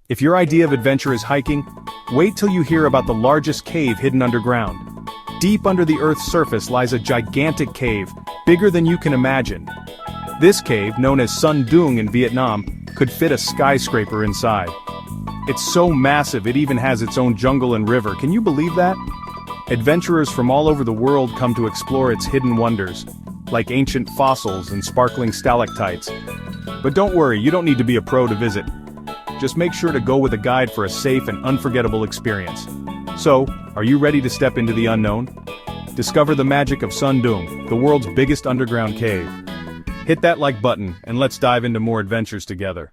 If your idea of adventure is hiking, wait till you hear about the largest cave hidden underground. Deep under the Earth's surface lies a gigantic cave, bigger than you can imagine. This cave, known as Sun Dung in Vietnam, could fit a skyscraper inside. It's so massive it even has its own jungle and river, can you believe that? Adventurers from all over the world come to explore its hidden wonders, like ancient fossils and sparkling stalactites. But don't worry, you don't need to be a pro to visit. Just make sure to go with a guide for a safe and unforgettable experience. So, are you ready to step into the unknown? Discover the magic of Sun Dung, the world's biggest underground cave. Hit that like button, and let's dive into more adventures together.